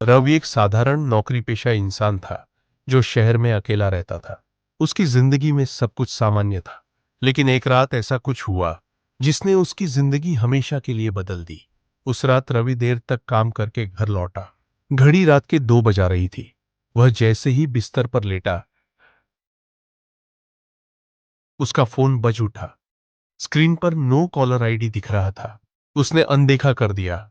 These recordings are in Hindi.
रवि एक साधारण नौकरी पेशा इंसान था जो शहर में अकेला रहता था। उसकी जिंदगी में सब कुछ सामान्य था, लेकिन एक रात ऐसा कुछ हुआ जिसने उसकी जिंदगी हमेशा के लिए बदल दी। उस रात रवि देर तक काम करके घर लौटा। घड़ी रात के 2 बजा रही थी। वह जैसे ही बिस्तर पर लेटा, उसका फोन बज उठा। स्क्रीन पर नो कॉलर आईडी दिख रहा था। उसने अनदेखा कर दिया,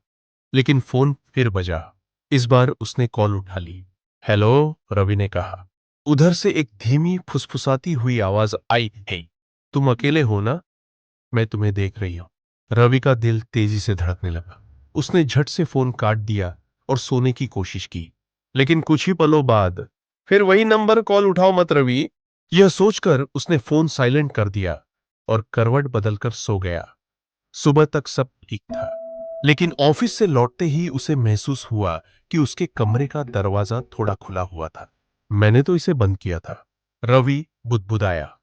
लेकिन फोन फिर बजा। इस बार उसने कॉल उठा ली। हेलो, रवि ने कहा। उधर से एक धीमी फुसफुसाती हुई आवाज आई, हे, तुम अकेले हो ना? मैं तुम्हें देख रही हूं। रवि का दिल तेजी से धड़कने लगा। उसने झट से फोन काट दिया और सोने की कोशिश की, लेकिन कुछ ही पलों बाद फिर वही नंबर, कॉल उठाओ मत रवि। यह सोचकर उसने फोन साइलेंट कर दिया और करवट बदलकर सो गया। सुबह तक सब ठीक था, लेकिन ऑफिस से लौटते ही उसे महसूस हुआ कि उसके कमरे का दरवाजा थोड़ा खुला हुआ था। मैंने तो इसे बंद किया था, रवि बुदबुदाया।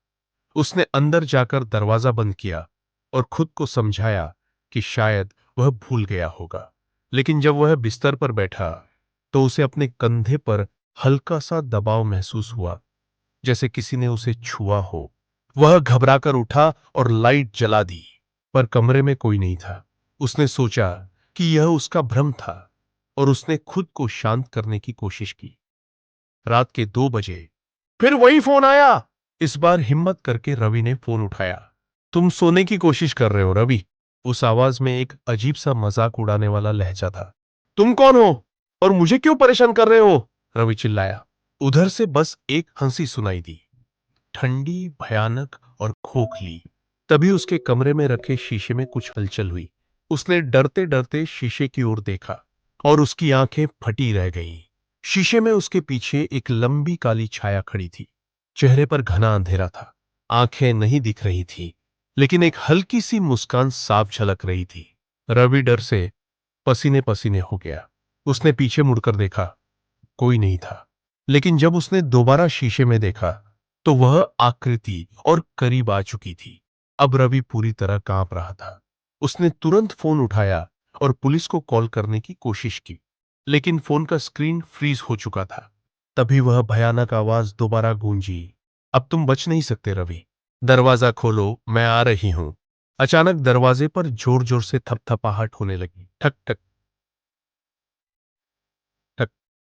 उसने अंदर जाकर दरवाजा बंद किया और खुद को समझाया कि शायद वह भूल गया होगा। लेकिन जब वह बिस्तर पर बैठा, तो उसे अपने कंधे पर हल्का सा दबाव महसूस हुआ, जैसे किसी ने उसे छुआ हो। वह घबराकर उठा और लाइट जला दी, पर कमरे में कोई नहीं था। उसने सोचा कि यह उसका भ्रम था और उसने खुद को शांत करने की कोशिश की। रात के 2 बजे फिर वही फोन आया। इस बार हिम्मत करके रवि ने फोन उठाया। तुम सोने की कोशिश कर रहे हो रवि? उस आवाज में एक अजीब सा मजाक उड़ाने वाला लहजा था। तुम कौन हो और मुझे क्यों परेशान कर रहे हो? रवि चिल्लाया। उधर से बस एक हंसी सुनाई दी, ठंडी, भयानक और खोखली। तभी उसके कमरे में रखे शीशे में कुछ हलचल हुई। उसने डरते डरते शीशे की ओर देखा और उसकी आंखें फटी रह गईं। शीशे में उसके पीछे एक लंबी काली छाया खड़ी थी। चेहरे पर घना अंधेरा था। आंखें नहीं दिख रही थी, लेकिन एक हल्की सी मुस्कान साफ झलक रही थी। रवि डर से पसीने पसीने हो गया। उसने पीछे मुड़कर देखा, कोई नहीं था। लेकिन जब उसने दोबारा शीशे में देखा, तो वह आकृति और करीब आ चुकी थी। अब रवि पूरी तरह कांप रहा था। उसने तुरंत फोन उठाया और पुलिस को कॉल करने की कोशिश की, लेकिन फोन का स्क्रीन फ्रीज हो चुका था। तभी वह भयानक आवाज दोबारा गूंजी, अब तुम बच नहीं सकते रवि। दरवाजा खोलो, मैं आ रही हूं। अचानक दरवाजे पर जोर जोर से थपथपाहट होने लगी। ठक ठक ठक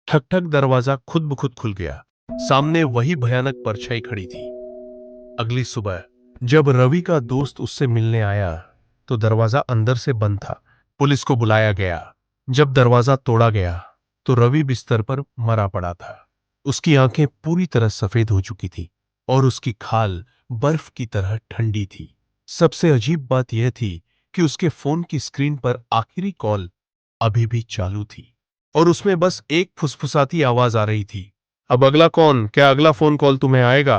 ठक ठक। दरवाजा खुद ब खुद खुल गया। सामने वही भयानक परछाई खड़ी थी। अगली सुबह जब रवि का दोस्त उससे मिलने आया, तो दरवाजा अंदर से बंद था। पुलिस को बुलाया गया। जब दरवाजा तोड़ा गया, तो रवि बिस्तर पर मरा पड़ा था। उसकी आंखें पूरी तरह सफेद हो चुकी थी और उसकी खाल बर्फ की तरह ठंडी थी। सबसे अजीब बात यह थी कि उसके फोन की स्क्रीन पर आखिरी कॉल अभी भी चालू थी और उसमें बस एक फुसफुसाती आवाज आ रही थी, अब अगला कौन? क्या अगला फोन कॉल तुम्हें आएगा?